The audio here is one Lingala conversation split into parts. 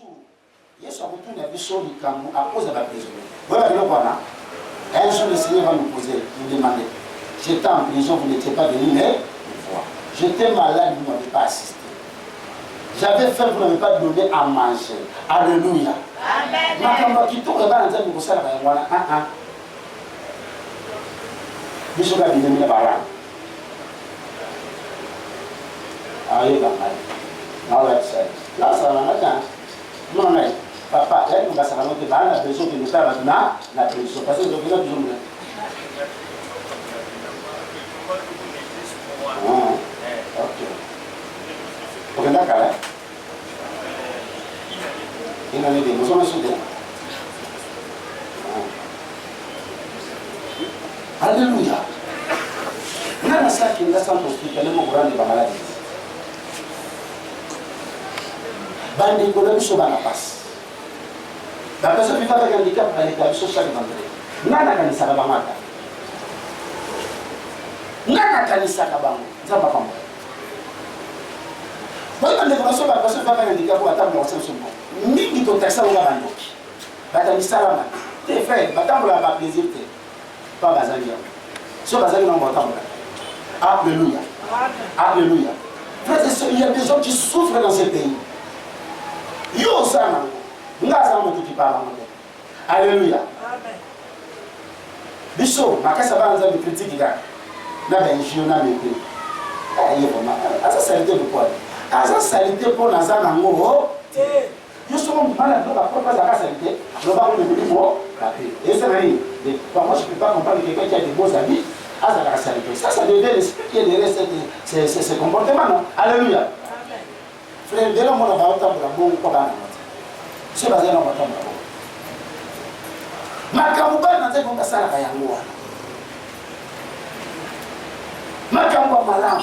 jour, Yesu a retourné à Bissot du Cameroun à cause de la prison. Voilà, un jour, le Seigneur va nous poser, nous demander. J'étais en prison, vous n'étiez pas venu me voir. J'étais malade, vous ne m'avez pas assisté. J'avais faim, vous n'avez pas donné à manger. Alléluia. Amen. Là, ça va matin. Non, mais papa, elle nous va s'en rendre la prison qui nous fait maintenant la prison. Parce que je vais vous dire. Ok. Ok, d'accord. Il en est des nous sommes soudés. Alléluia. On a ça qui nous a sans hospitalier au courant de la maladie. Bande économique sur la passe. La personne qui va avec un handicap à l'établissement chaque vendredi. Nana kanisa kabamata. Nana kanisa kabamu. Ça va pas. Voilà la décoration la personne qui va avec un handicap à table de son bon. Mingi to taxa on va bandoki. Batanisa la man. Tes frères, batamba la plaisir te. Pas bazali. Ce bazali non batamba. Alléluia. Alléluia. Frères et sœurs, il y a des gens qui souffrent dans ce pays. Yo sana, ngaza mo tukipara mo. Alléluia. Amen. Biso, makasa banza de critique ga. Na ben jiona meke. Ayo vraiment. Asa salité de quoi? Asa salité pour nazana ngo. Yo somo mala do ba propre asa salité. Je vais vous le dire moi. Et ça mari. Moi je peux pas comprendre quelqu'un qui a des beaux habits. Asa la salité. Ça devait expliquer les restes ce comportement non. Alléluia. Frère, dès lors, on va entendre la bonne commande. C'est basé dans votre monde. Makamouba n'a pas de salaire à Yangoua. Makamouba malam.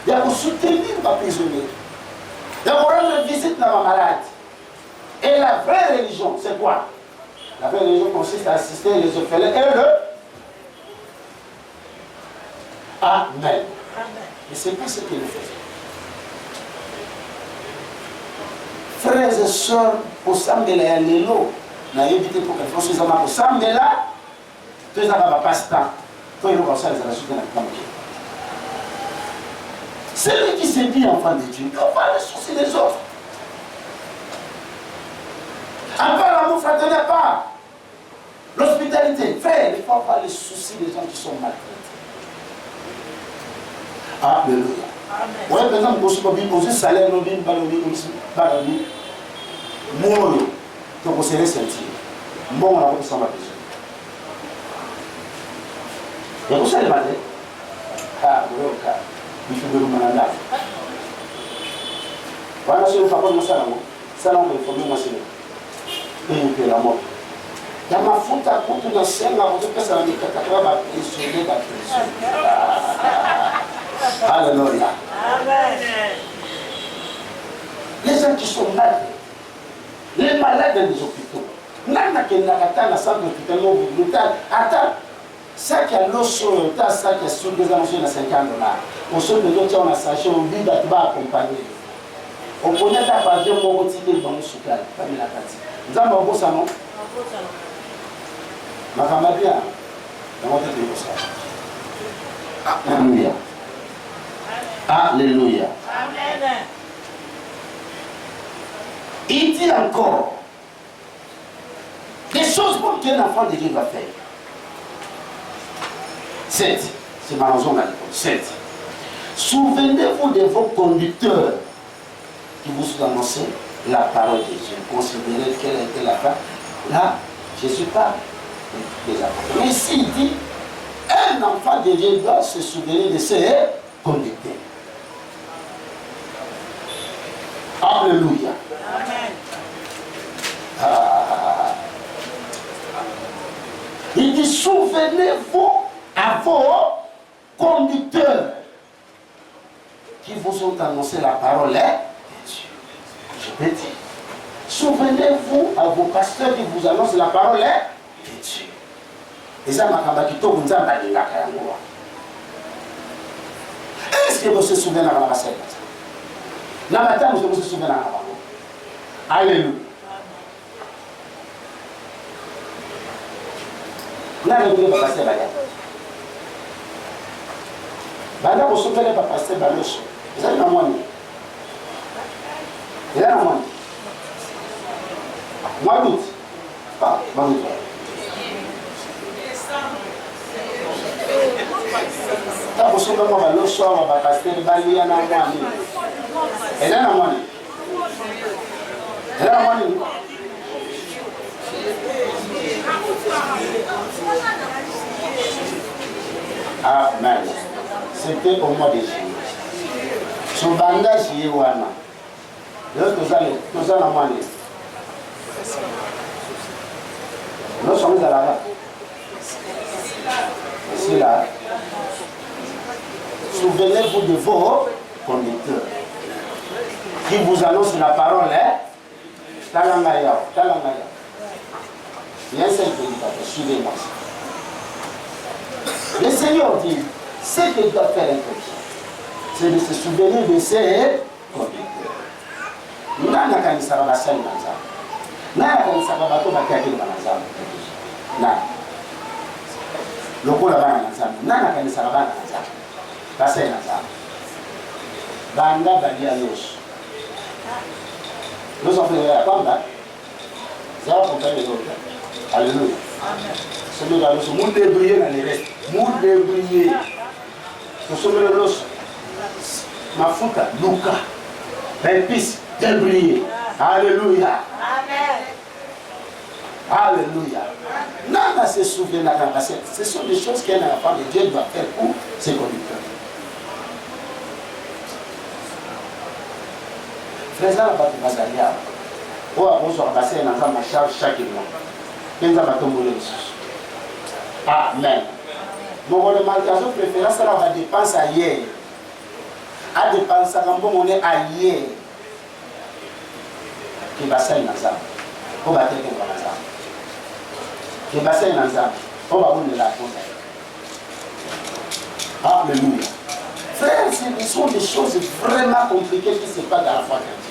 Il y a pour soutenir ma prisonnier. Il y a pour rendre visite dans ma malade. Et la vraie religion, c'est quoi? La vraie religion consiste à assister les orphelins et le. Amen. Et c'est pas ce qu'il fait. Frères et sœurs, pour s'amener à l'élo, n'a évité pour qu'elle fasse suffisamment pour s'amener là, tout ça va passer temps. Tout le monde va la suite de la campagne. Celui qui s'est dit enfant de Dieu, il va les soucis des autres. Encore l'amour fraternel, pas l'hospitalité. Frère, il faut avoir les soucis des gens qui sont maltraités. Alléluia. Oui, par exemple, vous avez salaire, vous avez Moyo, donc vous serez senti. Bon, on a vu ça ma besoin. Et vous savez, ah, vous avez cas. Il faut que vous m'en allez. Voilà, si vous faites comme ça, ça n'a pas informé moi, c'est le pays de la mort. Il y a ma faute à compte de la scène, là, vous avez ça, mais quand on va pressionner, alléluia. Amen. Les gens qui sont malades. Les malades des hôpitaux. Nana qui n'a pas la centre d'hôpital, attends, ça qui a l'eau sur le tas, ça qui est sur des annonces de $50. Au sol de l'autre, on a sachet, on vit d'être accompagné. On connaît ta page de mon quotidien dans le soukal, parmi la partie. Nous avons un beau salon. Ma femme a bien. Dans votre télé, ça. Alléluia. Alléluia. Amen. Il dit encore des choses bonnes qu'un enfant de Dieu va faire. 7. C'est ma raison à l'école. 7. Souvenez-vous de vos conducteurs qui vous ont annoncé la parole de Dieu. Considérez quelle était la part. Là, Jésus parle des apôtres. Mais ici, il dit un enfant de Dieu doit se souvenir de ses conducteurs. Alléluia. Amen. Il dit souvenez-vous à vos conducteurs qui vous ont annoncé la parole de Dieu. Je peux dire. Souvenez-vous à vos pasteurs qui vous annoncent la parole de Dieu. Et ça m'a dit tout le monde. Est-ce que vous se souvenez de la matin, vous se souvenez de la Alléluia. Nani vous pas passer là-bas. Banda vous souvenez pas passer là-bas. Vous avez la moine. Il a la moine. Mois d'août. Ah, mois d'août. Quand vous souvenez pas le soir, on va passer le à la moine. Il a la moine. Il a la moine. Amen. C'était au mois de juillet. Son bandage est ouana. Nous allons la moine. Nous sommes à la ici là. Souvenez-vous de vos conducteurs qui vous annoncent la parole. Talangaya. Il y a un seul prédicateur, suivez-moi. Le Seigneur dit, ce que doit faire un chrétien, c'est de se souvenir de ses conducteurs. Nana kanisa basali nanza. Nana kanisa bato bakaki banza. Na. Lokola bana nanza. Nana kanisa bana nanza. Basali nanza. Banda balia yosh. Nous sommes frères à Pamba. Ça va pour faire les autres. Alléluia. Celui-là, nous sommes débrouillés dans les restes. Nous débrouillés. Nous sommes le los. Mafuta, Luca. Épices, débrouillés. Alléluia. Alléluia. Nana se souvient de la campagne. Ce sont des choses qu'un enfant de Dieu doit faire pour ses conducteurs. Frère, la bataille basalia. Ou à cause de la passer dans ma charge chaque mois. Amen. Mon remarquation préférée, ça va dépenser ailleurs. À dépenser quand on est ailleurs. Qui va s'en ensemble. On va faire quelque chose. Qui va s'en ensemble. On va vous la poser. Alléluia. Frères, ce sont des choses vraiment compliquées qui se passent dans la foi chrétienne.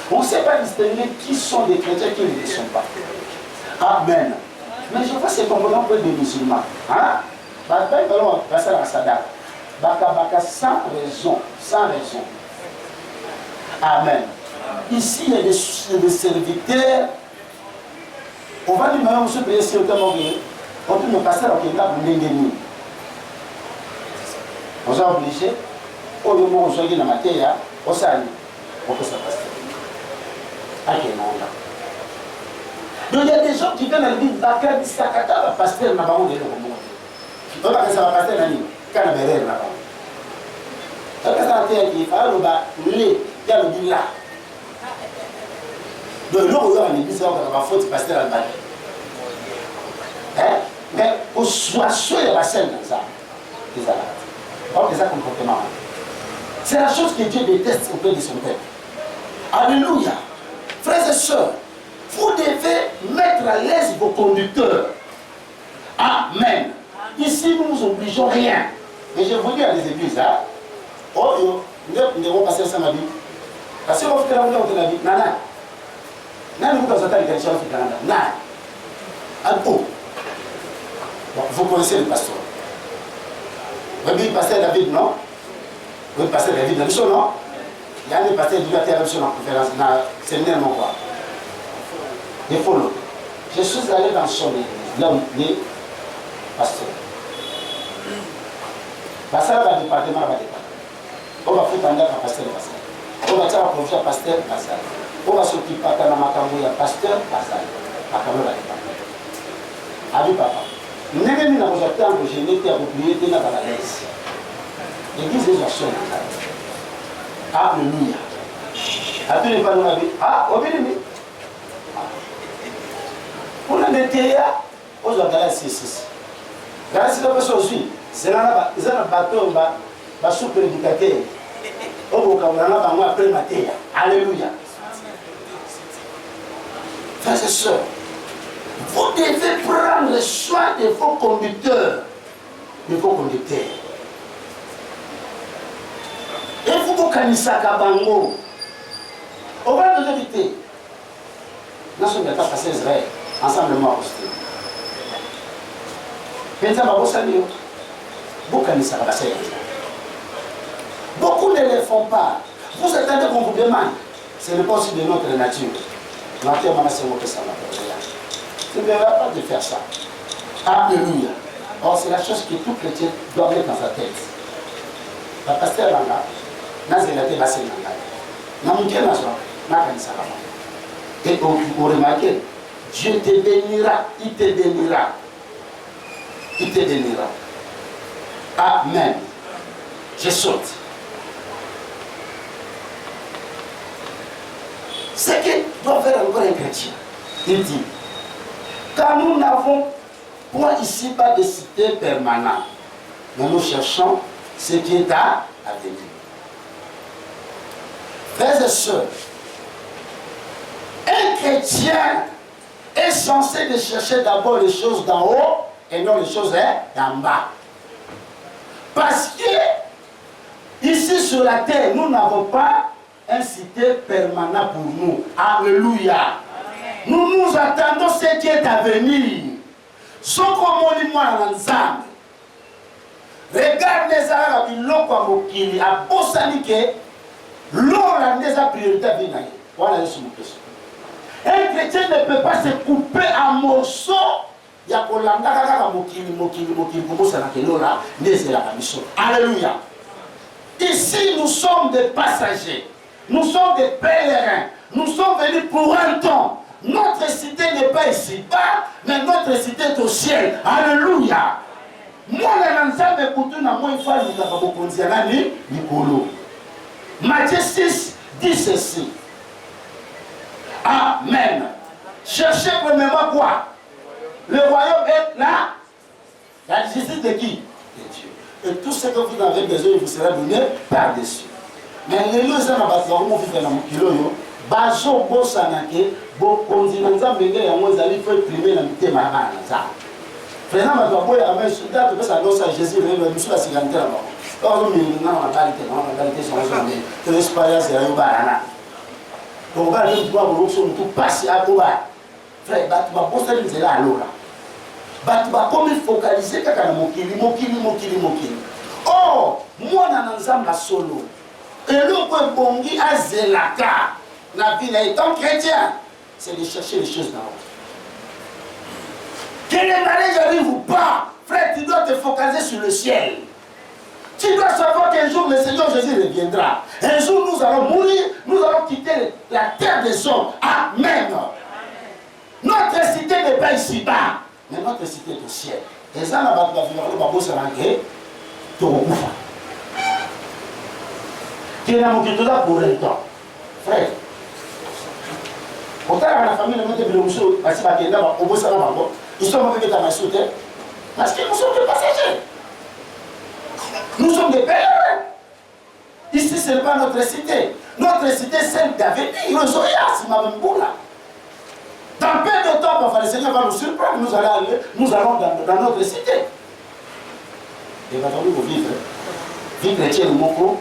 On ne sait pas distinguer qui sont des chrétiens et qui ne le sont pas. Amen. Mais je vois que c'est comportement pour des musulmans. Hein? Sans raison. Sans raison. Amen. Ici, il y a des serviteurs. On va dire, mais on se paye sur le temps. On peut me passer à la pour on s'est obligé. Au moment où on s'est dit, on peut se passer. Donc il y a des gens qui viennent à l'église, Bakar dit Sakata, le pasteur n'a pas de l'eau. On va faire un pasteur dans l'île, quand on a l'air là-bas. Donc ça a été dit, il faut le lait, il y a le dit là. Donc l'eau, on a l'église, on va faire le pasteur à la bas. Mais au soir, il y a la scène dans ça. C'est ça comportement. C'est la chose que Dieu déteste auprès de son peuple. Alléluia. Frères et sœurs, vous devez mettre à l'aise vos conducteurs. Amen. Ici, nous ne nous obligeons rien. Et je vous dis à des églises, hein, oh, nous devons passer ça ma vie. Parce que vous faites la vie, nana. Nana, vous avez été dans le Canada. Nana. Vous connaissez le pasteur. Vous avez dit pasteur David, non? Vous avez pasteur David, non? Il y a des pasteurs qui doivent faire sur la conférence, dans le séminaire, non quoi. Il faut le. Je suis allé dans son église, là où il est pasteur. Pasteur va département, on va faire un pasteur. On va faire un projet pasteur, pasteur. On va s'occuper de la makambo, pasteur, pasteur. Makambo va département. Abi papa. Nous n'avons pas besoin de temps pour gêner, pour prier, pour la laisse. L'église est sur la Alléluia. Après les panneaux, au béni. On a des théâtres, on a des six. Grâce à la personne aussi, c'est là, ils ont un bateau, un sous-prédicateur. On va après ma théâtre. Alléluia. Frères et sœurs, vous devez prendre soin de vos conducteurs. De vos conducteurs. Et vous vous canissez à Kabango. On va nous éviter. Nous sommes passé Israël, ensemble moi aussi. Beaucoup ne le font pas. Vous attendez qu'on vous demande. Ce n'est pas aussi de notre nature. Tu ne devrais pas de faire ça. Alléluia. Or, c'est la chose que tout chrétien doit mettre dans sa tête. La pasteur Langa, Nazélate Bassé Langa, Namouké Nazwa, Nakani Salama. Et vous remarquez, Dieu te bénira, il te bénira. Il te bénira. Amen. Je saute. Ce que doit faire encore un chrétien, il dit, car nous n'avons point ici pas de cité permanente, mais nous cherchons ce qui est à venir. Frères et sœurs, un chrétien est censé de chercher d'abord les choses d'en haut et non les choses d'en bas. Parce que ici sur la terre, nous n'avons pas un cité permanent pour nous. Alléluia. Nous nous attendons ce qui est à venir. Ce qu'on dit moi dans l'ensemble. Regarde les arabes, ils l'ont comme au Kili. À Bossanike, l'on a des priorités à venir. Voilà les sous-questions. Un chrétien ne peut pas se couper en morceaux. Il y a pour l'andaka mokili, comme ça, alléluia. Ici, nous sommes des passagers. Nous sommes des pèlerins. Nous sommes venus pour un temps. Notre cité n'est pas ici-bas, mais notre cité est au ciel. Alléluia. Moi, l'ensemble écoute, moi, il faut nous Matthieu 6 dit ceci. Amen. Cherchez premièrement quoi? Le royaume est là. La justice de qui? De Dieu. Et tout ce que vous avez besoin, il vous sera donné par-dessus. Mais les gens qui ont fait dans mon kilo, bazo bosanake, bo konzinanza mbenge ya mwanza il faut primer la mité marana ça. Frère ma doit boya mais souda to ça dosa Jésus le monsieur la sigantera ba. Quand on na qualité sont jamais. Que l'expérience ya yobarana. Donc va le droit pour l'option tout passer à Koba. Frère bat ba bosa nzela alora. Bat ba comme focaliser kaka na mokili. Oh, moi na nzamba solo. Et le bongi a zelaka. La vie étant chrétien, c'est de chercher les choses d'en haut. Que les malaises arrivent ou pas, frère, tu dois te focaliser sur le ciel. Tu dois savoir qu'un jour le Seigneur Jésus reviendra. Un jour nous allons mourir, nous allons quitter la terre des hommes. Amen. Notre cité n'est pas ici-bas, mais notre cité est au ciel. Et ça, la bataille va se rentrer, tu vas qui est là pour un temps. Frère, quand la famille de Bilomuso, ils sont avec ta massouté, parce que nous sommes des passagers. Nous sommes des pèlerins. Ici, ce n'est pas notre cité. Notre cité, c'est celle d'avenir. Dans peu de temps, enfin, le Seigneur va nous surprendre. Nous allons dans notre cité. Et va nous vivre. Vivre chrétien, moko.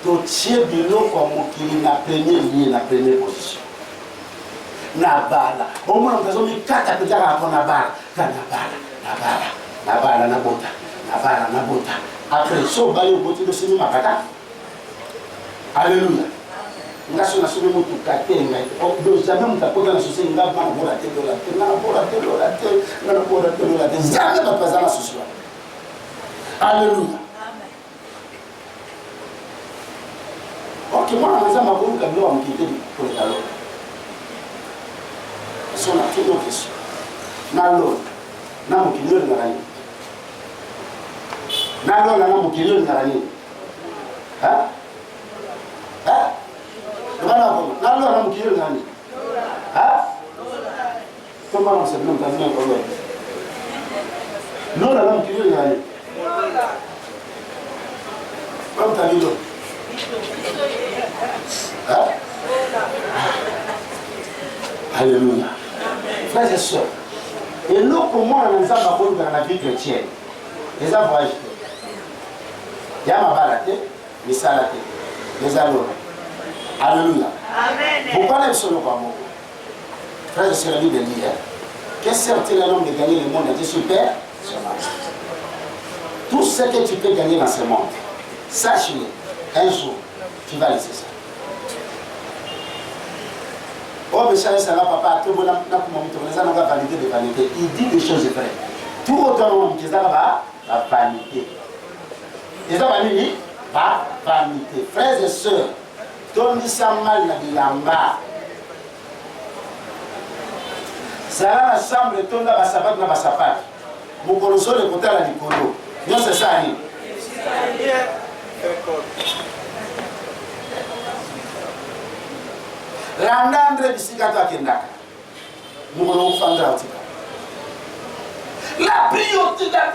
Totier bilo kwa mokili na premier lieu, na première position. Na bala. Au moins, on a mis 4 à na bala. Na bala, na bota. Après, so bayo boti de semi makata. Alléluia. Nga so na sobe mutu katenga. Do jamais mutapota na sosi nga bana bora te. Jamais pas passer na sosi. Alléluia. Ok, moi, je vais vous dire que pour les talons. Si on a toutes nos questions. Nalo, namu kilio ni nani? Nalo na namu kilio ni nani? Ha? Ha? Nalo na namu kilio ni nani? Ha? Comment on se nomme dans un problème? Nalo na namu kilio ni nani? Comme t'as dit l'autre. Hein? Alléluia. Frères et sœurs, et nous, comment on a dans la vie chrétienne? Les avoyages. Il y a ma balade, les salades, les allots. Alléluia. Pourquoi les sommes pas morts? Frère, c'est la Bible dit, qu'est-ce que sert-il un homme de gagner le monde entier sur terre? Tout ce que tu peux gagner dans ce monde, sache-le, un jour, tu vas laisser ça. Oh, mais ça va, papa, tout le monde a validé des vanités. Il dit des choses vraies. Tout autant monde qui a la vanité. Et ça va dire, la vanité. Frères et sœurs, Tony Samal n'a dit l'amba. Ça a la chambre de ton là, sapat na sapat. Mon colosso le côté à la nicolo. Non, c'est ça. Randandre bisigata kendaka. Nous fandra otika. La priorité dans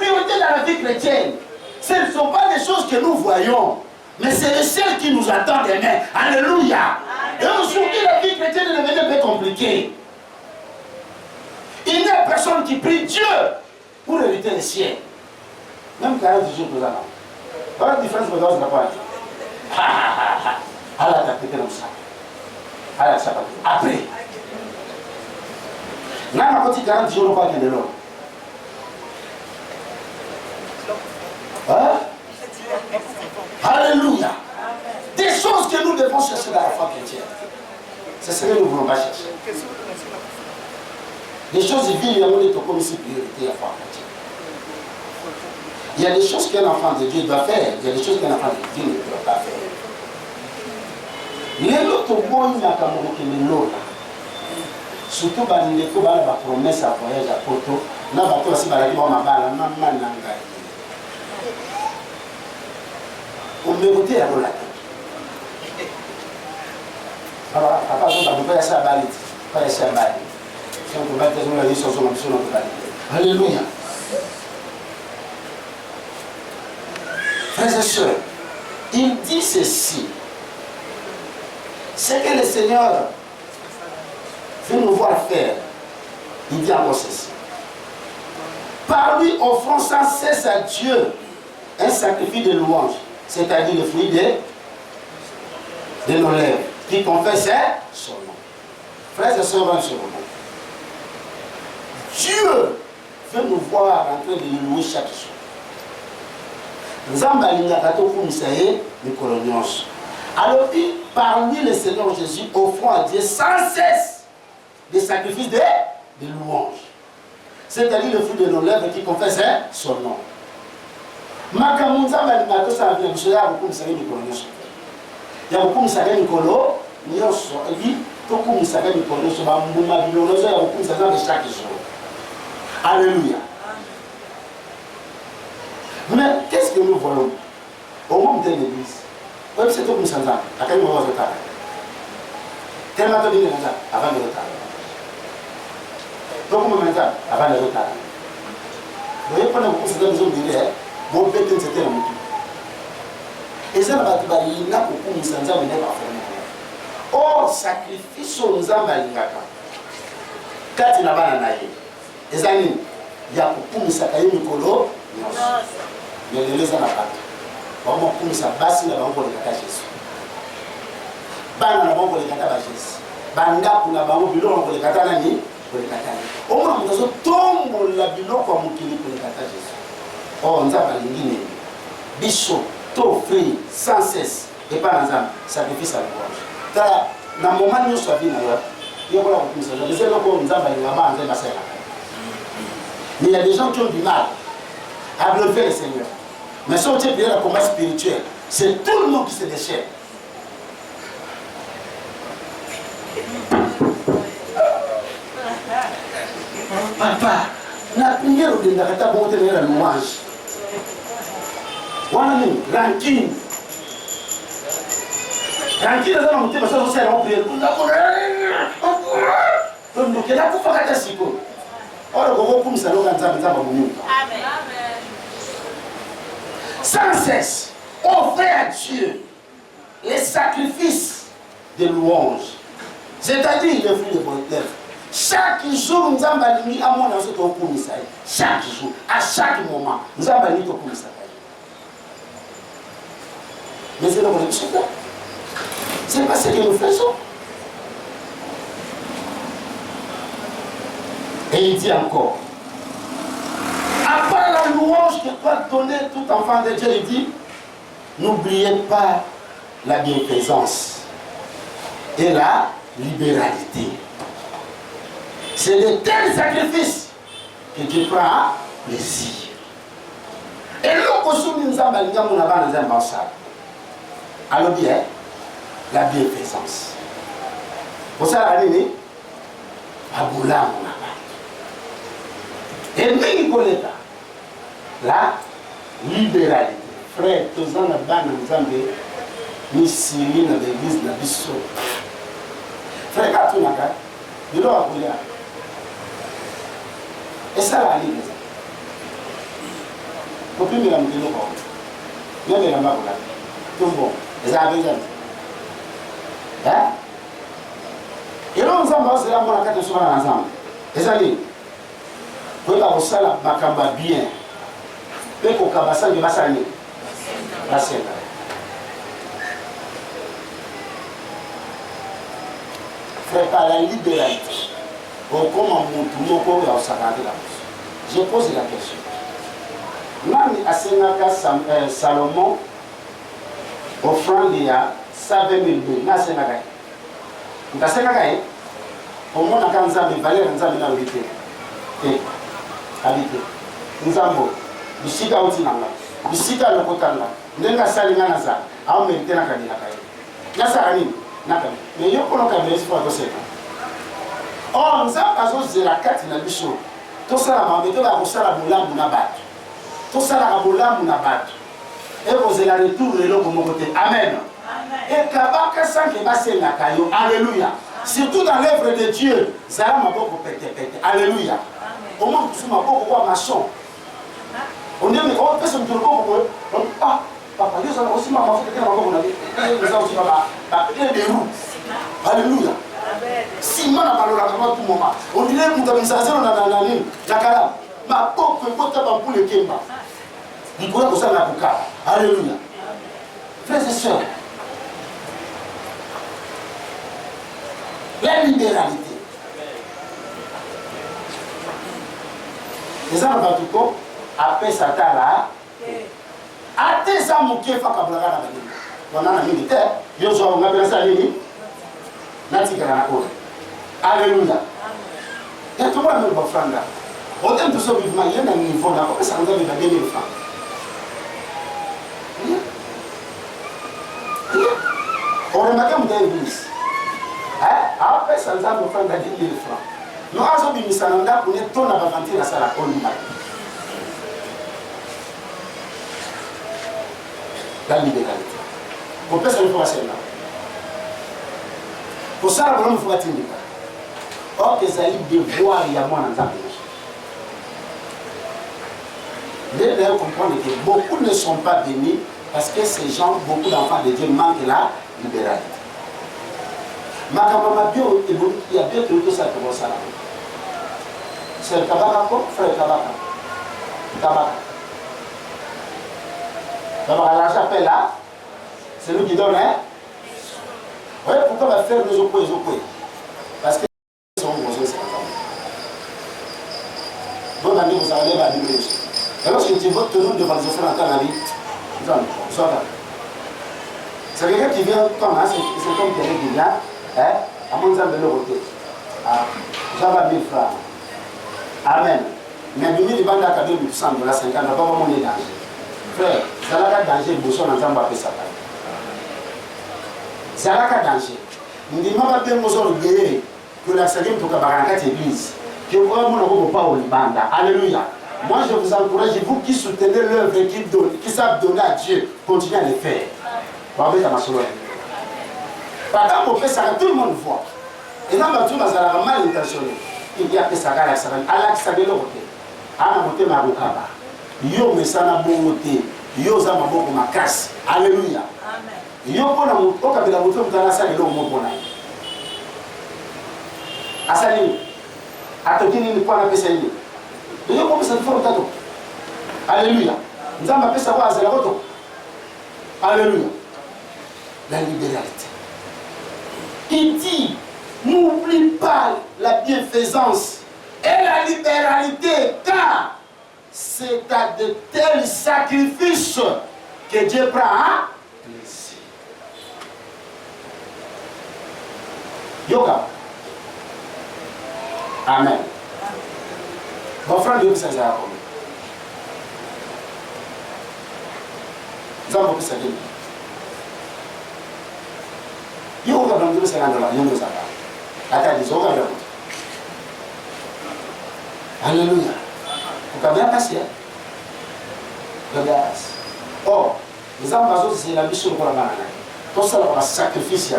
la vie chrétienne, ce ne sont pas des choses que nous voyons, mais c'est celles qui nous attendent demain. Alléluia. Et aujourd'hui, la vie chrétienne est devenue un peu compliquée. Il n'y a personne qui prie Dieu pour hériter le ciel. Même 40 jours nous avons. Voilà la différence que nous avons pas. Allah t'a pété comme ça. Allah t'a pété. Après. Là, on a dit 40 jours, on n'a pas de l'eau. Hein? Alléluia. Des choses que nous devons chercher dans la foi chrétienne. C'est ce que nous ne voulons pas chercher. Les choses vives, on est comme si priorité à la foi chrétienne. Il y a des choses qu'un enfant de Dieu doit faire. Il y a des choses qu'un enfant de Dieu ne doit pas faire. Les autres bons, il n'y a qu'à mourir. Surtout dans les promesses à voyage à Poto, là, on va aussi balader ma balle, maman n'a. On méritait à l'eau. Alors, à part ça, on ne peut pas essayer à balader. Pas essayer à balader. Si on peut pas faire la vie sur son ambition, on peut balader. Alléluia. Frères et sœurs, il dit ceci. C'est que le Seigneur veut nous voir faire. Il dit encore ceci. Par lui, offrons sans cesse à Dieu un sacrifice de louange, c'est-à-dire le fruit de nos lèvres, qui confesse son nom. Frères et sœurs, sur le nom. Dieu veut nous voir en train de le louer chaque jour. Alors, par lui, le Seigneur Jésus offrons à Dieu sans cesse des sacrifices de louange, c'est-à-dire le fruit de nos lèvres qui confesse son nom. Makamunza malinato sa vile mshoya bukumisa Nikolo nyosho. Ya bukumisa Nikolo nyosho ebi tokumisa Nikolo nyosho ba mbuma bilonozo ya bukumisa za chaque jour. Alléluia. Mais qu'est-ce que nous voyons au monde de l'église? Oui, c'est tout comme ça. À quel moment vous êtes? Tellement de bien avant le retard. Donc, comment maintenant avant le retard? Vous voyez, pendant que vous êtes dans une ville, vous pouvez être un peu. Et ça, il n'y a pas de choses à faire. Oh, sacrifice aux Zambalingaka. Quand il n'y a pas de naïe, les amis, il y a beaucoup de sacrifices à Nikolo. Mais les gens n'ont pas. On va commencer à passer dans le Jésus. Bana na bango le kata ba Jésus. Banda kuna bango biloko le kata nani? Le kata. O mona mutazo tombo la biloko mukili le kata Jésus. Oh nzamba lingine. Biso to free sans cesse et pas nzamba sacrifice à louange. Tala na moment nyo so bina yo. Yo kola ko kumisa. Les gens ko nzamba ngaba nzamba sala. Mais il y a des gens qui ont du mal à glorifier le Seigneur. Mais si on tient bien le combat spirituel, c'est tout le monde qui se déchire. Papa, la prière de Nakata pour tenir la louange. Voilà, rancune. Rancune, c'est un motif parce que c'est un prière. Donc, il y a tout faire à Siko. Or, le gros comme ça, l'on a Amen. Sans cesse, offrez à Dieu les sacrifices de louange, c'est-à-dire le fruit de vos lèvres. Chaque jour, nous avons mis à mon avis au commissaire. Chaque jour, à chaque moment, nous avons mis au commissaire. Mais c'est le c'est pas ce que nous faisons. Et il dit encore, à part la louange que doit donner tout enfant de Dieu, il dit, n'oubliez pas la bienfaisance et la libéralité. C'est de tels sacrifices que Dieu prend plaisir. Et l'opposition nous a mal dans un bansal. Alors bien, la bienfaisance. Pour ça, la année, Aboula mon abad. Et même Nicoletta, la libéralité. Frère, tous en abad nous Zambé, ni Syrie, dans l'église, dans l'Bissau. Frère, quand tu n'as pas, de l'eau à bouler. Et ça, la libéralité. Pour plus de la moitié de l'eau, même la main, tout bon. Et ça a besoin. Hein? Et là, nous avons c'est là pour la carte de souvent ensemble. Et ça dit, pour la salle, ma camba bien. Et pour la salle, il va s'allier. La scène. Frère, par la libéralité, comment mon corps a s'arrêté là. Je pose la question. Nani asenaka Salomon offrande ya 120,000 na asenaka ye. Nkasenaka ye, omona ka nzambe valeur nzambe na obite. Habite. Nzambo, bisika oti nanga. Bisika lokotanga. Ndenga salinga na za. Au merite na kadila kaye. Nasa nini? Naka. Mais yo kono ka blesse pour toseka. Oh, nzambe azozela kati na biso. Tosala mambe to ba kosala mulambu na bato. Tout ça, la boulamu na bato. Et vous allez retourner le côté. Amen. Et kabaka sans que basse na kayo. Alléluia. Surtout dans l'œuvre de Dieu, ça m'a beaucoup pété. Alléluia. Au moins, tu m'as beaucoup voir maçon. On dit, mais on peut se mettre beaucoup. Ah, papa, Dieu, ça aussi m'a fait quelqu'un m'a beaucoup. Nous avons aussi papa, des roues. Alléluia. Si moi, n'a pas le racontement tout moment. On dirait que nous avons ça, on a la ligne. La cala. Ma pauvre pote pour le Kemba. Il pourrait que ça n'a pas cas. Alléluia. Frères et sœurs, la libéralité. Les gens n'ont pas tout cas, après Satan là, à tes âmes qui font qu'à blaguer la vie. On a un militaire, ils ont un ça ligne, alléluia. Et tout le monde me va là. Autant de ce mouvement, il y a un niveau là, comment ça nous a mis à 2000 francs? On remarque que dans l'église, après ça nous a mis à 10 000 francs. Nous avons mis ça dans la pour nous tourner à vanter la salle à Colima. La libéralité. Pour faire ça, il faut passer là. Pour ça, il faut atteindre. Or, que ça y devoir, il y a moins dans la les gens comprennent que beaucoup ne sont pas bénis parce que ces gens, beaucoup d'enfants de Dieu manquent la libéralité. Ma maman bio, il y a bien tout ça pour ça. C'est le Kabaka, frère Kabaka. Kabaka. D'abord, la chapelle là, c'est lui qui donne, hein? Oui, pourquoi on va faire les opposés? Parce que c'est un gros c'est donc, vous allez la libérer. Et lorsque tu votes toujours devant les offrandes dans ta vie, c'est quelqu'un qui vient comme ça, c'est comme quelqu'un qui vient, à mon exemple de l'autre. J'avais 1000 francs. Amen. Mais il y a des gens qui sont $50, n'a pas vraiment de danger. Frère, c'est là qu'il y a danger, le bosson n'entend pas ça. C'est là qu'il y a danger. Il dit, je ne sais pas que la Seigneur pour que l'église, que vraiment ne pas au Liban. Alléluia. Moi, je vous encourage, vous qui soutenez l'œuvre et qui savent donner à Dieu, continuez à le faire. Vous avez ma soeur. Par exemple, on fait ça, tout le monde voit. Et dans le tout, on a mal intentionné. Il y a que ça, à l'accès de l'autre. À la montée, ma boucaba. Yo, mais ça n'a pas monté. Yo, ça m'a beaucoup ma casse. Alléluia. Yo, on a monté, on a monté, on a monté, on a monté. Asali, atokini ni kwa na pesa hili. Ndio kwa pesa tofauti tatu. Alléluia. Nzamba pesa kwa azala koto. Alléluia. La libéralité. Il dit, n'oublie pas la bienfaisance Et la libéralité, car c'est à de tels sacrifices que Dieu prend un plaisir. Yoga. Amen. Mon frère, Dieu, c'est ça. Nous avons pu s'aider. Yoga, dans le Seigneur, nous nous avons. Attends, ils ont gagné. Alléluia. Vous avez bien passé. Regarde. Oh, les ambassades, c'est la mission pour la banane. Tout ça, on va sacrifier.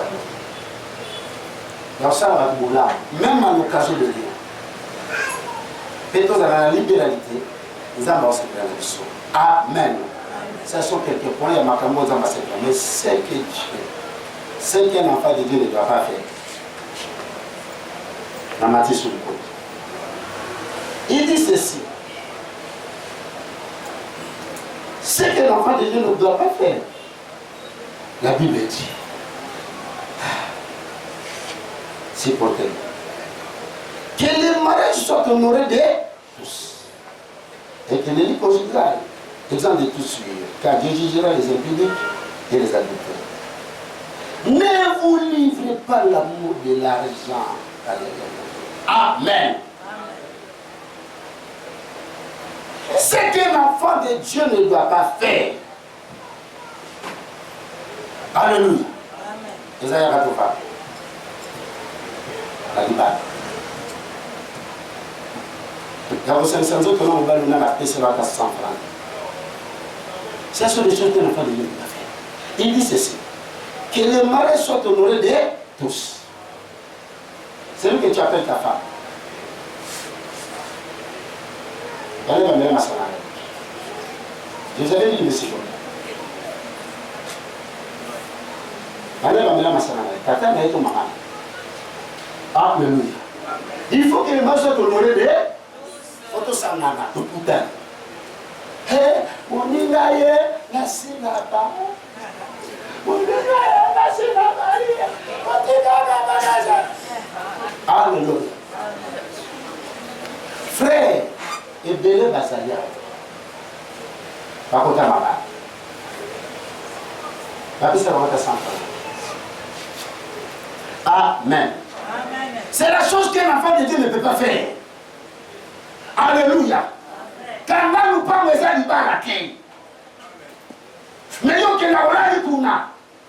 Donc ça, on va vous là, même à l'occasion de Dieu. Peut-être dans la libéralité, les ambassades, c'est la mission. Amen. Ce sont quelques points, il y a ma caméra aux ambassades. Mais c'est que Dieu, c'est qu'un enfant de Dieu ne doit pas faire. La matière sur le côté. Il dit ceci. Ce que l'enfant de Dieu ne doit pas faire. La Bible dit. C'est pour tel. Que les mariages soient honorés de tous. Et que les lits conjugales, exempts de tous suivre. Car Dieu jugera les impudiques et les adultères. Ne vous livrez pas l'amour de l'argent à l'éternel. Amen. Ce qu'un enfant de Dieu ne doit pas faire. Alléluia. Isaïe Ratofa. La libane. Dans vos 500 autres, on va nous appeler cela à 100 francs. Ce sont des choses qu'un enfant de Dieu ne doit pas faire. Il dit ceci. Que le mariage soit honoré de tous. C'est lui que tu appelles ta femme. Elle va me masser. Je vous avais dit une seconde. Elle va me masser. Tata n'a été maman. Alléluia. Il faut que le mariage soit honoré de Otosanana, de putain. Hé, on y a la sinapa. Alléluia. Frère, et belé basalia. Par contre, ma mère. La piste va être sans Amen. C'est la chose qu'un enfant de Dieu ne peut pas faire. Alléluia. Quand nous parlons de ça, il va la quai. Mais yo que la ola ikuna.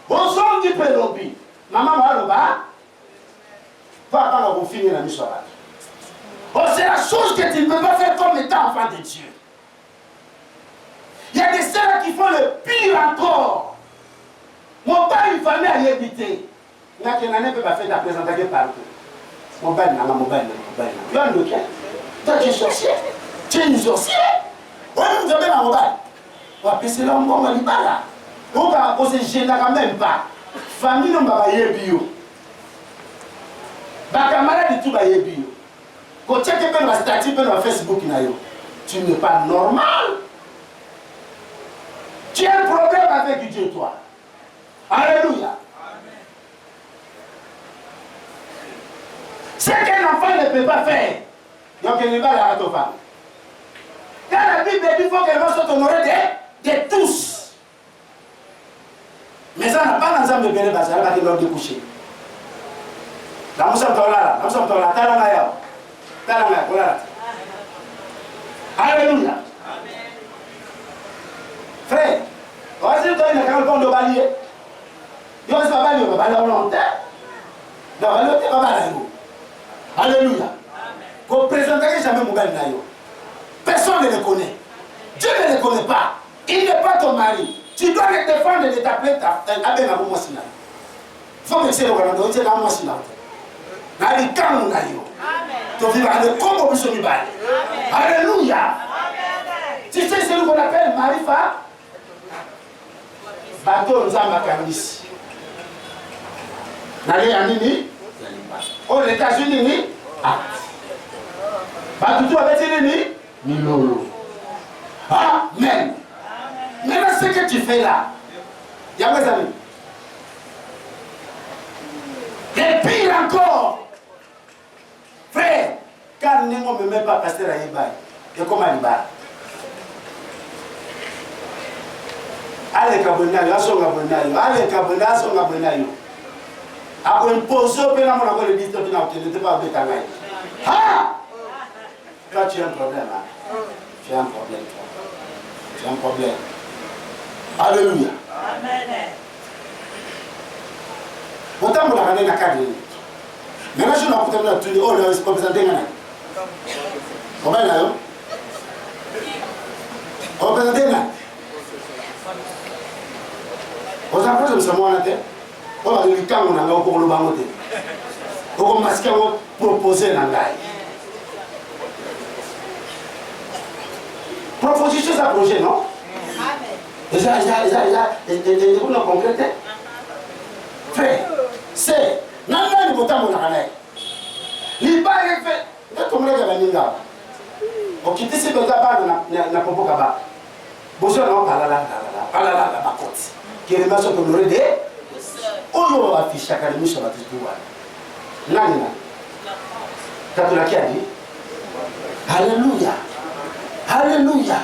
Oson di pelobi. Maman va le bas. Papa va vous finir la mission. Oh, c'est la chose que tu ne peux pas faire comme étant enfant de Dieu. Il y a des sœurs qui font le pire encore. Mon père, une famille à y habiter. Il y a quelqu'un qui peut pas faire ta présentation partout. Mon père, mon père. Tu es un lequel? Toi, tu es sorcier. Tu es une sorcière. Oui, vous avez la mobile. On va passer là, on va aller là. On va se gêner même pas. Famille, on va y aller bio. Ma camarade, tout va y aller bio. Quand tu checkes la statut sur Facebook, tu n'es pas normal. Tu as un problème avec Dieu, toi. Alléluia. Ce qu'un enfant ne peut pas faire, donc il ne va pas à ton femme. Quand la Bible dit qu'il faut qu'elle soit honorée de tous. Mais ça n'a pas d'ensemble de béné parce qu'elle va te l'ordre de coucher. Là, nous sommes là, Alléluia. Frère, on va dire que tu as un bon de balier. Il va se faire balier, on va balayer longtemps. Non, on va balayer. Alléluia. Vous ne présenterez jamais mon bel naïo. Personne ne le connaît. Dieu ne le connaît pas. Il n'est pas ton mari. Tu dois le défendre de t'appeler ta femme. Il faut que c'est le Rwanda. Il faut que c'est le Rwanda. Tu vivras le combo de ce Nibal. Alléluia. Tu sais, c'est ce qu'on appelle Marifa. Bateau Nzamba Kandis. N'allez à Nini. Aux États-Unis, Bateau avec Nini. Milolo. Amen. Maintenant, ce que tu fais là, il y a mes amis. Et pire encore, frère, quand nous me même pas pasteur à Yébaï. Et comment il va? Allez, Kabonayo, allez, Kabonayo. A imposé au pénal, on a le dit que tu n'étais pas avec ta main. Ah! Toi, tu as un problème. Hein? Tu as un problème. Tu as un problème. Alléluia. Amen. Pourtant, on a regardé la carte. Maintenant, je n'ai pas pu dire, oh, le représenté. On va là, on va présenter là. On s'en pose, c'est moi, là. On va dire quand on a un pour le bangoté. On va masquer, on va proposer dans l'ail. Proposition, c'est un projet, non? Et ça, vous nous concrétez? Frère, c'est, non, il faut t'en aller. Il va fait, tout le monde est venu là. On quitte ces bagages, n'a pas beaucoup à Bonjour, non, pas là, la côte. Qui est le maçon comme le redé. On va afficher chaque année sur la petite boîte. Nana. T'as la qui a dit? Alléluia. Alléluia.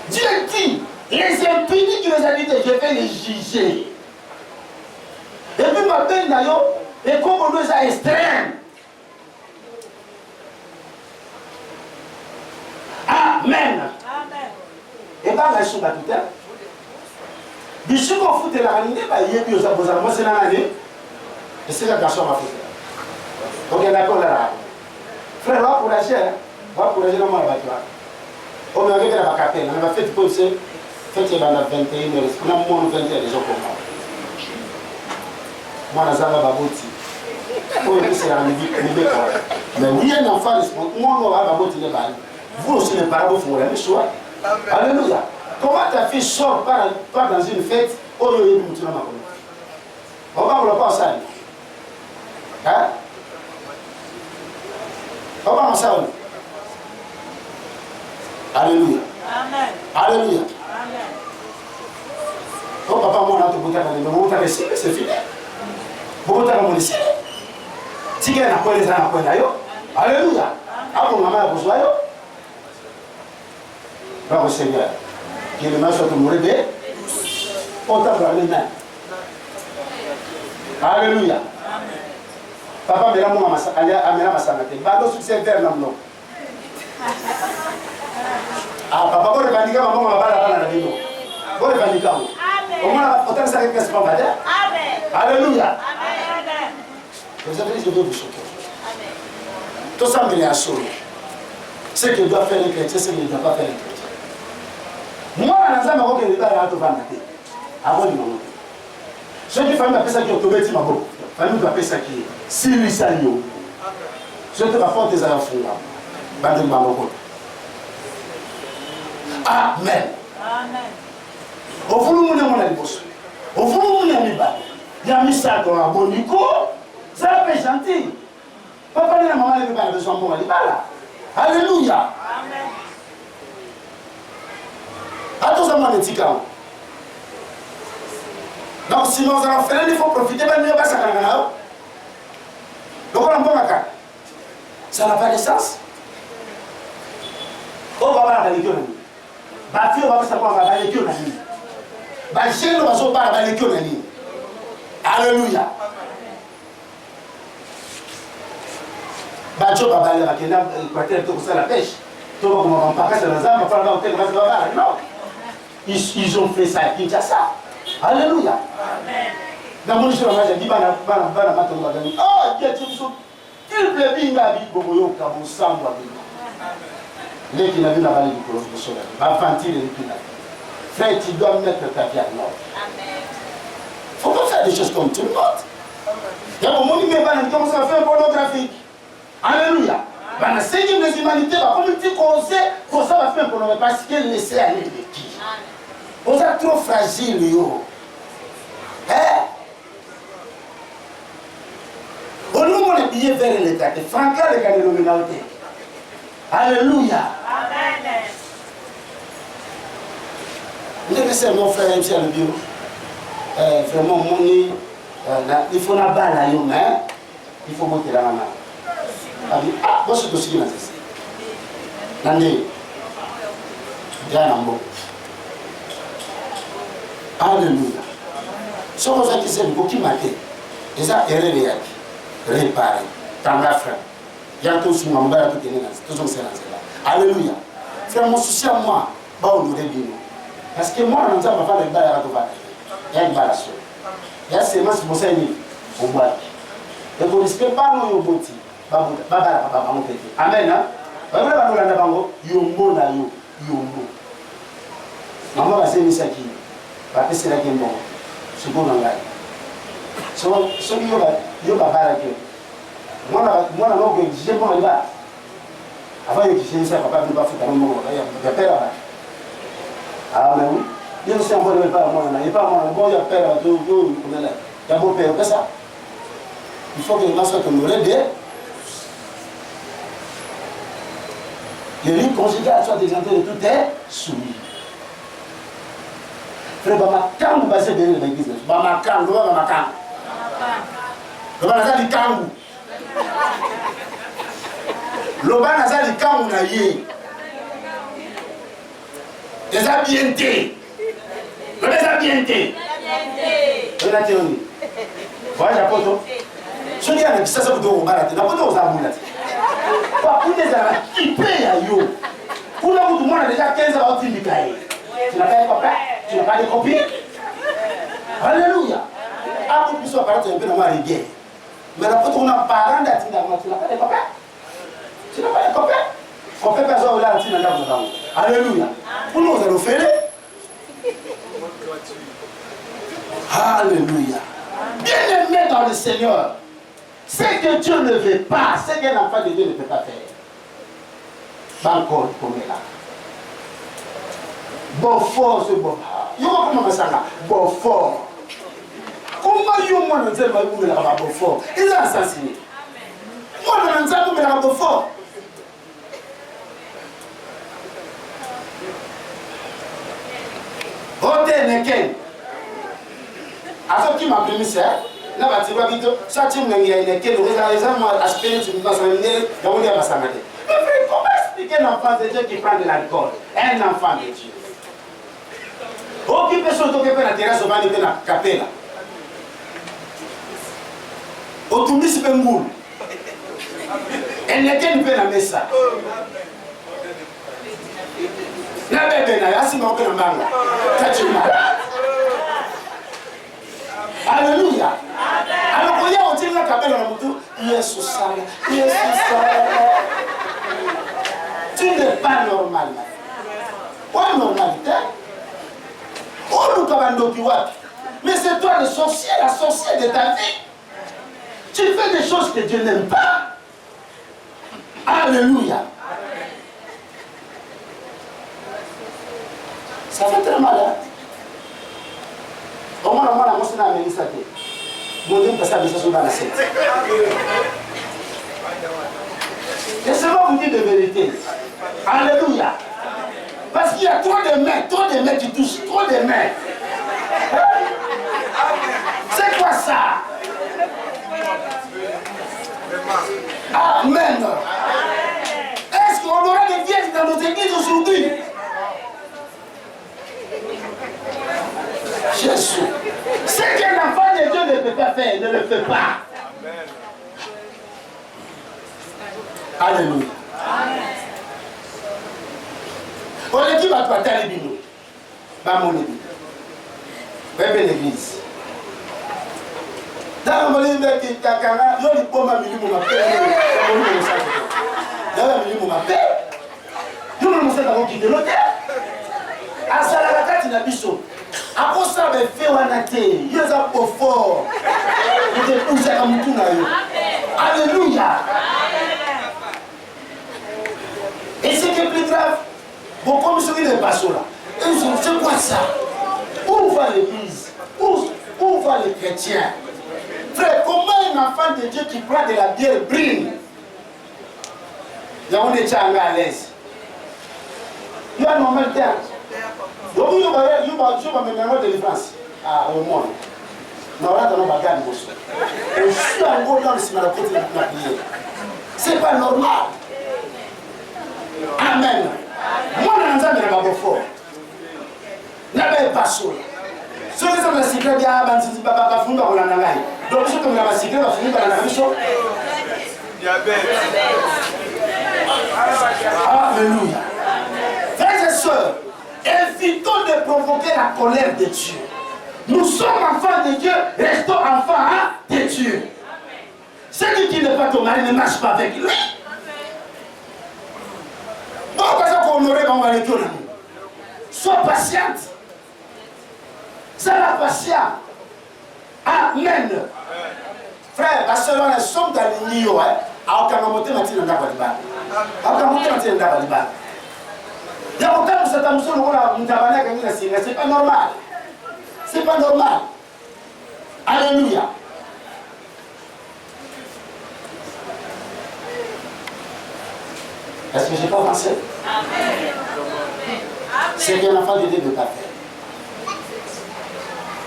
Dieu dit, les impunis qui les habitent, je vais les juger. Et puis ma peine d'ailleurs, et comme on nous a extrême. Amen. Et bien, la chose à tout à l'heure. Si on fout la réalité, il y a des choses à c'est l'année. Et c'est la garçon à foutre. Ok, d'accord là. Frère, va pour la chair. Va pour la chair, on va battre. On va regarder la capelle. On va faire du procès. Faites dans la 21 heures. On a moins de 20 heures déjà pour moi. Moi, je suis baboti. Pour c'est la réalité. Mais oui, un enfant, moi, on va baboti les balles. Vous aussi, les parents, vous font la même chose. Alléluia. Comment ta fille sort part dans une fête? Oh, on va vous le passer. Hein? On va ça. Alléluia. Amen. Alléluia. Amen. Oh, papa, moi, on a tout le monde, c'est fini. Beaucoup de monde ici. Si quelqu'un n'a pas les ans, alléluia. Ah, bon, maman a besoin. Bravo, Seigneur. Qui est le maître de mourir de autant de la main. Alléluia. Papa, mais là, moi, amène ma santé. Bado succès vers l'homme. Ah, papa, vous revendiquez, maman, on va pas la maison. Vous revendiquez. Au moins, autant de ça que c'est pas mal. Alléluia. Amen. Vous avez dit, je vais vous choquer. Tout ça, mais il y a chose. Ce que doit faire les chrétiens, c'est ce qu'il ne doit pas faire les chrétiens. Moi, je suis en train de faire avant de monter. Ceux qui font ça qui ont tombé, ils m'ont fait ça qui est Siri Salio. Ceux qui font des enfants là. Amen. Amen. Au fond, nous avons les bosses. Au fond, nous avons les balles. Il y a mis ça dans un bon nico. Ça va être gentil. Papa et la maman n'avaient pas besoin de moi. Alléluia. Amen. Attention à mon éthique. Donc, si nous allons faire, il faut profiter de mieux. Donc, on a un bon macaque. Ça n'a pas de sens. On va voir la religion. Bafio va savoir la religion. Bachel va savoir la religion. Alléluia. Bacho va aller à Kenya, pour ça la pêche. Tout le monde va passer dans les arbres, va faire la non. Ils ont fait ça à Kinshasa. Alléluia. Amen. Dans mon histoire, j'ai dit, oh, Dieu, tu me souffles. Il plaît bien, la vie, Boboyo, Kabo, Samba, les qui n'ont vu la vallée du Colosse de Soleil. Infantile et l'épinal. Frère, tu dois mettre ta vie à l'ordre. Amen. Il ne faut pas faire des choses comme tout le monde. Il y a un moment où il commence à faire pornographique. Alléluia. Dans la Seigneur des humanités, comme tu conseilles, pour ça va faire pornographique parce qu'elle laisse aller les qui. Vous êtes trop fragile, yo. Hein? Au nom de billets vers l'État, Franca les gars de l'hominalité. Alléluia. Amen. Vous avez mon frère MC à le bureau. Vraiment, mon nez, il faut la balle à yon, hein? Il faut monter la main. Ah, moi je suis aussi là. Nandé. Yanambo. Alléluia. Ce que vous avez beaucoup qui m'a dit. Déjà, erreur réparé. Dans la frère. Il y a tout sur mon bras, tout est là. Alléluia. Frère, mon souci à moi, bah, on aurait dit. Parce que moi, on ne sait pas faire le bail à la toile. Il y a une balation. Il y a seulement ce que vous avez au bois. Et vous ne respectez pas nos yoboti. Amen. Yombo na yo. Yombo. Maman va se mettre qui va passer la game bon. C'est bon en gars. So yo va pas la gueule. Moi na no que j'ai bon là. Avant que je ça papa ne va foutre dans mon il père là. Ah mais oui. Dieu ne s'en va pas moi na, il pas moi bon il père tout comme là. Il y a beau père que ça. Il faut que les gens soient comme le dé. Les lignes conjugales soient exemptées de tout est soumis. Frère, Bamakan, vous passez bien dans l'église. Bamakan, vous voyez Bamakan. Bamakan, c'est Kangu. L'Oban, c'est Kangu, na yé. Les habientés. Les habientés. Les habientés. Voilà, j'ai pas tout. Je dis à la ça, vous devez vous la poto aux amours. Pour des amis qui payent à yo. Pour là où tout le monde a déjà 15 ans, tu n'as pas de copain, tu n'as pas de copine. Alléluia. Ah, vous puissiez apparaître un peu dans ma rigueur. Mais la poto, on a parlé d'être tu n'as pas de copain. Tu n'as pas de copain. On fait personne là, tu n'as pas de copain. Alléluia. Pour nous, vous allez faire. Alléluia. Bien-aimé dans le Seigneur. Ce que Dieu ne veut pas, ce qu'un enfant de Dieu ne peut pas faire. Banco comme là. Bon fort, ce bon. Yo comment ça là? Bon fort. Comment yo moi ne sais pas où là bon fort. Ils ont assassiné. Moi je ne sais pas où là bon fort. Voter neken. À ce qui m'a permis ça. Na batiba bito ça tu me ngia ine kelo les moi aspect tu me passes venir dans mon dia samedi. Mais frère, comment expliquer un enfant de Dieu qui prend de l'alcool? Un enfant de Dieu. Aucune personne qui peut la terrasse va aller na capella. Otumbisi pengulu. Elle ne peut la messa. Na bébé na yasi ma ko na manga. Tachima. Alléluia. Alors, quand il y a un tir là, quand on a tout, Yesu sala. Tu n'es pas normal. Pas normalité. Oh, nous avons mais c'est toi le sorcier, la sorcière de ta vie. Tu fais des choses que Dieu n'aime pas. Alléluia. Ça fait très mal, hein? Au moins, la motion a amené ça. Mon Dieu, ça sur la scène. Laissez-moi vous dire de vérité. Alléluia. Parce qu'il y a trop de mains qui touchent, trop de mains. C'est quoi ça? Amen. Est-ce qu'on aura des vierges dans nos églises aujourd'hui? Jésus. Ce qu'un enfant de Dieu ne peut pas faire, ne le fait pas. Amen. Alléluia. On est dit, va te battre les bino. Va mon église. Va bien l'église. Dans le monde, il y a quelqu'un qui a dit, pour ma minimum, ma paix. Dans la minimum, ma paix. Nous ne sommes pas qui de l'hôtel. À Salalaka, tu n'as pas chaud. À cause ça, il fait un athée. Il y a un peu fort. Il y a un peu fort. Alléluia. Et ce qui est plus grave, bon, comme celui des pasteurs là, c'est quoi ça? Où va l'église? Où va les chrétiens? Frère, comment un enfant de Dieu qui prend de la bière brille? Il y a un échange à l'aise. Il y a un normal terme. Donc, il y a un délivrance au monde. Non, là, on va garder vos choses. Et je suis en gros dans le cinéma de la prière. C'est pas normal. Amen. Moi, je ne sais pas fort. Je ne sais pas sûr. Ce que ça me dit, c'est que je pas fondre dans la langue. Donc, je comme la secret, je finis par la mission. Alléluia. Frères et sœurs, évitons de provoquer la colère de Dieu. Nous sommes enfants de Dieu, restons enfants de Dieu. Celui qui n'est pas ton mari ne marche pas avec lui. Sois patiente. C'est la patience. Amen. Frère, parce que nous sommes dans l'union. C'est pas normal. C'est pas normal. Alléluia. Est-ce que je peux avancer? C'est qu'un enfant de Dieu ne peut pas faire.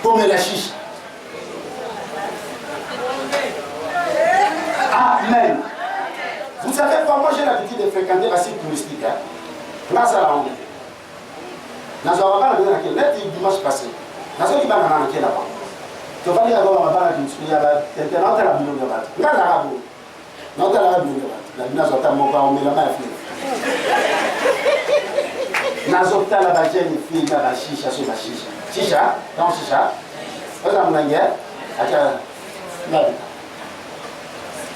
Comme la chiche. Amen. Vous savez quoi, moi j'ai l'habitude de fréquenter la site touristique. Là, ça l'a emmené. Nous avons pas le dimanche passé. Nous avons dit que nous avons là-bas. Tu vas dire que nous avons la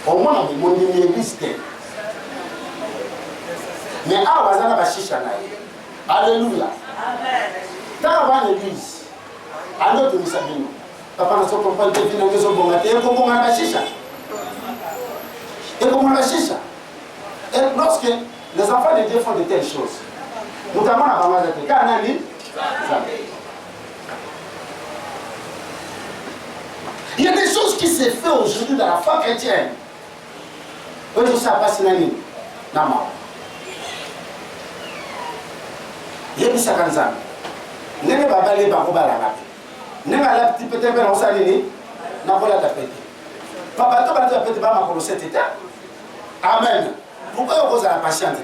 au moins, on est l'église. Mais à la chicha. Alléluia. Quand on va à l'église, à notre mission, papa n'a pas compris que nous avons bon matin, et comment on a la chicha. Et comment on a la chicha. Et lorsque les enfants de Dieu font de telles choses, notamment la maman de Dieu, quand on a dit, il y a des choses qui se font aujourd'hui dans la foi chrétienne. Aujourd'hui, ça passe dans l'île. Il y a des gens qui ont dit, ne pas aller par la rate. Ne pas aller peut-être dans le salé, n'a pas la tapette. Papa, tu vas te péter par ma colossette. Amen. Pourquoi on pose à la patience?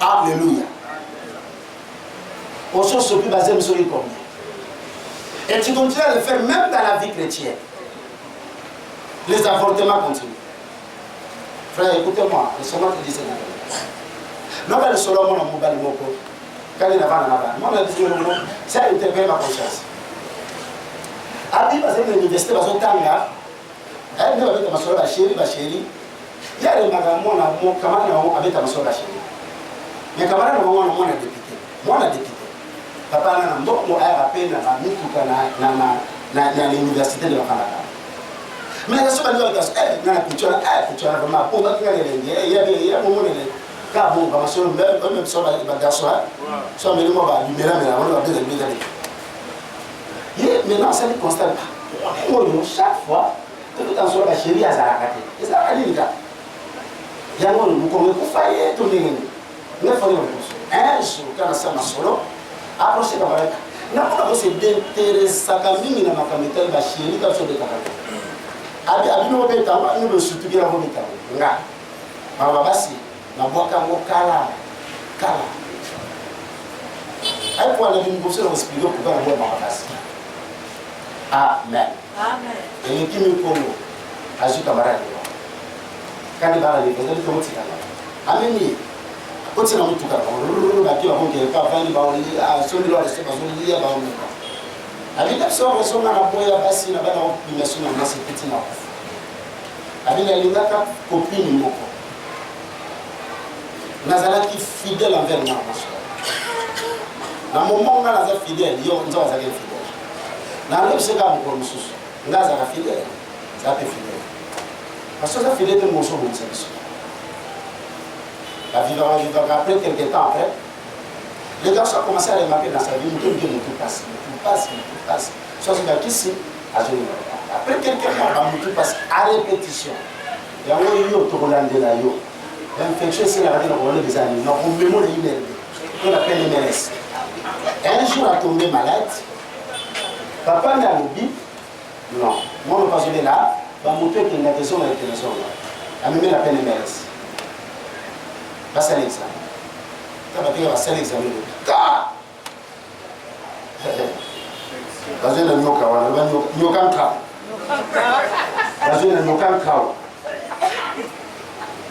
Alléluia. On se plus basé sur les combien. Et tu continues à le faire même dans la vie chrétienne. Les avortements continuent. Frère, écoutez-moi, le Seigneur te dit ça. Non, mais le Seigneur, mon amour, quand il n'a pas là-bas, moi, je dis, ça a interpellé ma conscience. Abi, parce que l'université, parce que Tanga, elle ne va pas ma soeur, ma chérie, il y a des magasins, mon camarade avec ma soeur, ma chérie. Mais camarade, moi, on a député. Moi, on a député. Papa, on a appelé à l'université de la Canada. Mais la seule chose, elle a culture, vraiment, pour moi, il y a un moment où car bon, comme ça, même sur la garçon, soit mais moi, mais on va bien les maintenant, ça ne constate pas. Chaque fois, tout le temps sur la chérie, à Zarakaté. Et ça va dire, il y a un moment où on faillir tout le monde. Mais il faut un jour, quand ça m'a solo, approcher la barrière. N'a pas c'est d'intéressant quand même dans ma caméra, la chérie, dans ce détail. Abino beta, nous le soutien à vos métal. Nga, ma babasi, ma boîte à mots kala. Elle pourra aller nous pousser dans le spirit pour faire la boîte à babasi. Amen. Et les qui me connaissent, ajoute camarade. Quand il va aller, vous allez commencer à aller. Amen. Quand c'est dans le tout cas, on va dire qu'il n'y a pas de bain, à son niveau, c'est pas son niveau, avec la soeur, on a la boîte à babasi, on a la mission dans ces petits noms. Avec la lingaka copine moko. Nazala qui fidèle envers moi. Dans le moment où on est fidèle, on est fidèle. Dans le second encore nous sommes. Nazala fidèle, ça fait fidèle. Parce que ça fidèle de mon son mon service. La vie va après quelques temps après. Les garçons ont commencé à remarquer dans sa vie, tout passe. Soit c'est qui ici, à Genève. Après quelques mois, on passe à répétition. Il y a un yo tokolande la yo. L'infection c'est la radio on des années. Non, on mémoire les emails. On appelle les MLS. Un jour a tombé malade. Papa n'a oublié. Non, moi je suis là. Va montrer qu'il y a des gens avec des gens. A même la peine MLS. Passe l'examen. Tu vas passer l'examen. Ah! Bazou na nyoka wana, nyoka nka. Bazou na nyoka nka.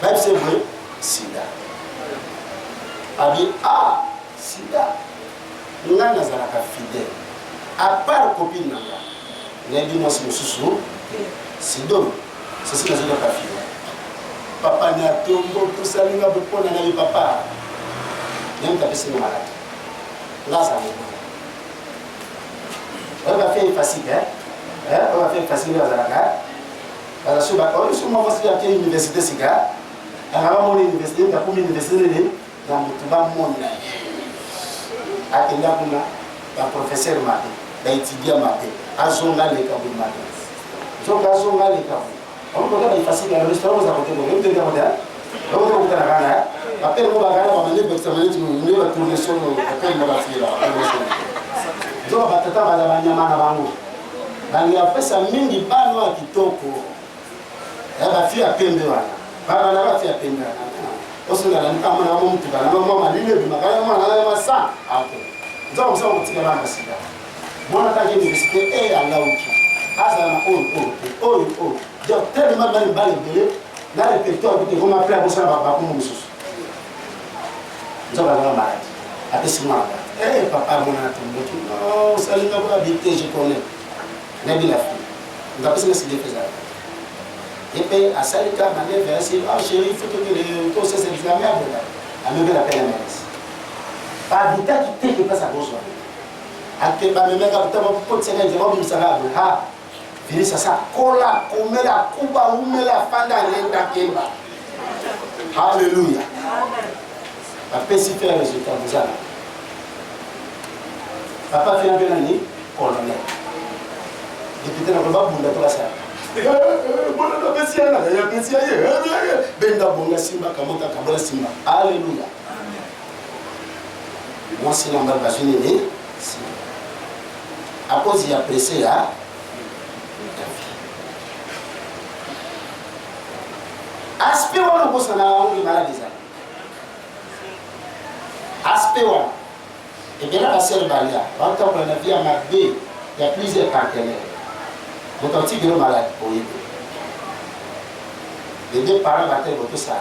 Même c'est vrai, sida. Abi ah, sida. Nga nazalaka fidèle. À part copine nanga. Ngai moi c'est mususu. Sido. C'est ce que je dois pas faire. Papa n'a tombo tout ça lui va beaucoup na na papa. Même ta personne malade. Là ça va. On va faire facile hein. On va faire facile à Zalaka. Alors sur ba on sur moi c'est à l'université siga. Alors mon université ta pour l'université dans tout ba monde. Akenda kuna ba professeur mate, ba étudiant mate, azonga le kabu mate. Zonga zonga le kabu. On peut faire facile à restaurant za côté bon, tu entends là? On va faire kana. Après on va gagner ba mane examiner tu nous va tourner sur après on va faire là. Donc batata bala nyama na bango. Bangi apesa mingi bano kitoko. Ba fi apembe wana. Bana na ba fi apembe wana. Osuna la kama na mtu kana mama lile bimakaya mwana na masa. Okay. Ndio msao kutika bana sida. Mwana ta université à lauki. Asa na oh. Donc tellement bali bele na répertoire que vous m'appelez à bossa ba ko mususu. Ndio bana malade. Apesi mwana. Papa mwana tombo. Non, ça lui n'a pas habité, je connais. Nabi la fille. On va passer le CD faisable. Et puis, à Salika, ma mère va dire, ah chérie, il faut que les choses se disent la merde. Elle me met la peine à mère. Pas d'État qui t'est que pas sa grosse. Elle ma mère a pour te dire, je vais me ah, fini ça, cola, comme la couba, ou la fanda, l'enda kemba. Alléluia. Après, si faire le résultat, vous allez. Papa fait un peu d'année, colonel. Député n'a pas boum de la salle. Alléluia. Moi, c'est l'embarcation né. À cause il y a pressé là. Aspect où on bosse dans la maladie. Aspect où. Et bien là, la sœur Balia, quand on a vu à Macbé, il y a plusieurs partenaires. Donc, on dit que le malade pour aider. Les deux parents battaient tout ça.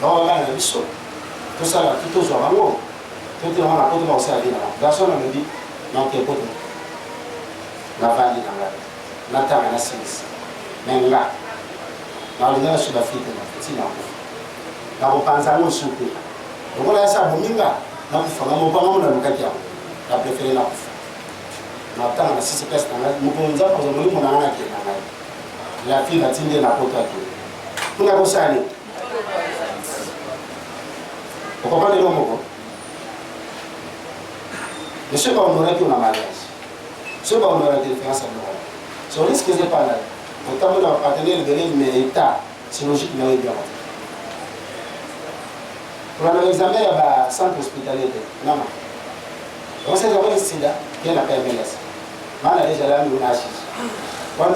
Donc, on va dans le biseau. Tout ça, tout aux hommes. Tout le monde a porté aussi à vie. Garçon, on me dit, non, tu es porté. La vanne est dans la table, la science. Mais là, dans le Sud-Afrique, c'est là. Dans le Panzano, soupe. Donc, on a ça, Bominga. Na kufanga mopanga mona lukaki yango na préféré na kufa na tanga na sisi pesa na mukonza kwa sababu mona ngana kena na la fille va tinde na poto yake tunga kosani ukopande lo moko ne sais pas on aurait que on a mariage ce pas on aurait que faire ça non so risque c'est pas là notamment dans partenaire de mais état c'est logique mais bien. Pour l'examen, il y a un centre hospitalier. Non. On sait que c'est là, il y a un PMLS. On a déjà là, on a un on a un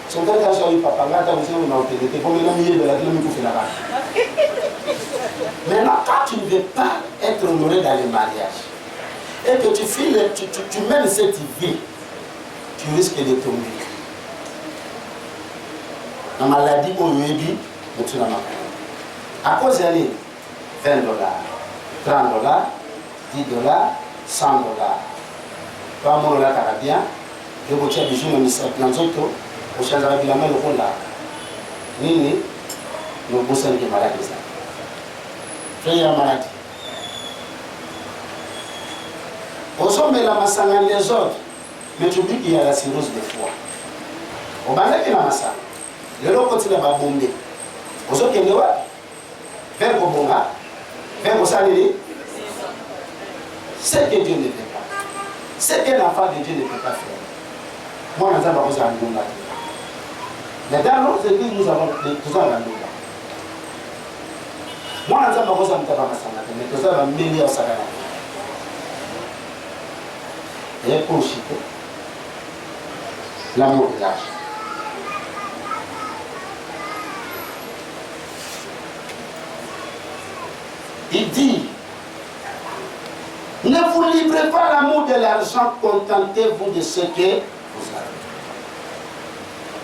son père a choisi papa, là, tu as besoin d'une autorité. Comme il a mis de la vie, il faut là-bas. Maintenant, quand tu ne veux pas être honoré dans les mariages, et que tu mènes cette vie, tu risques de tomber. La maladie, on lui dit, à cause d'aller $20, $30, $10, $100. Pas mon là carabien, je vous tiens des jours dans les autres, au champ de la ville, le rôle là. Nini, nous bossons des maladies. Frère, la maladie. Aux hommes, la massanga les autres, mais tu dis qu'il y a la cirrhose de foie. Au balai, il y a la massanga. Le lot continue à bomber. Aux autres, il y a vers Kobonga, vers Osalili, ce que Dieu ne fait pas, ce que l'enfant de Dieu ne peut pas faire. Moi, nous avons besoin de nous. Mais dans notre église, nous avons besoin de nous. Moi, nous avons besoin de nous, mais nous avons mêlé au Sagana. Et pour chiter, l'amour de l'âge. Il dit, ne vous livrez pas l'amour de l'argent, contentez-vous de ce que vous avez.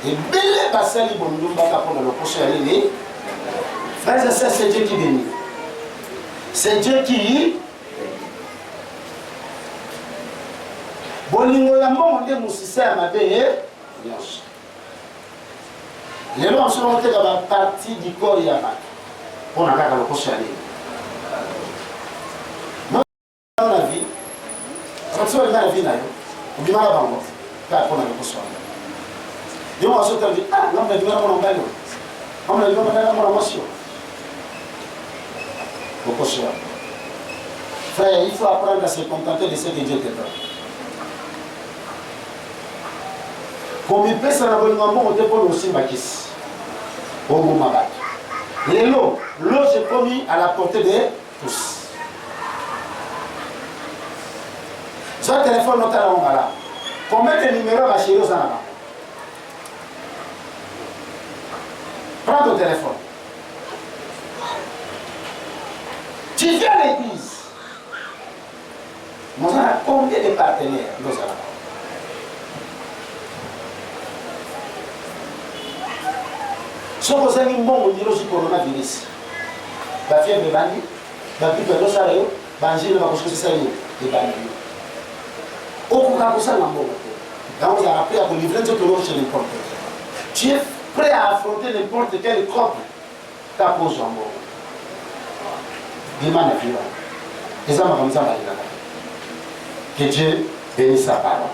Et belle basali bondumba pour le prochain année. Frères et sœurs, c'est Dieu qui bénit. C'est Dieu qui. Bolingo ya monde musisa ya mabe nyonso. Lelo on se monte dans la partie du corps ya bato. Pour na kaka le prochain année. Dans la vie, quand tu vas dans la vie là, on dit mal à bango. Car pour na le prochain année. Et on va se dire, ah, non, mais tu vas mon emballon. On va dire, on va mon émotion. Beaucoup cher. Frère, il faut apprendre à se contenter de ce que Dieu te donne. Comme il peut se rendre on te pose aussi ma kiss. Au moment là. L'eau, j'ai promis à la portée de tous. Sur le téléphone, notre là. Combien de numéros va chez nous en avant? Prends ton téléphone. Tu viens à l'église. Nous avons combien de partenaires nous avons? Si vous avez un bon coronavirus, la fièvre est bandie, la grippe est bandie, la fièvre est bandie. Au cas où ça n'a pas donc vous avez appris à vous livrer de l'eau chez n'importe qui. Tu es prêt à affronter n'importe quel corps qui pose en mot. Demande à Dieu. Que Dieu bénisse sa parole.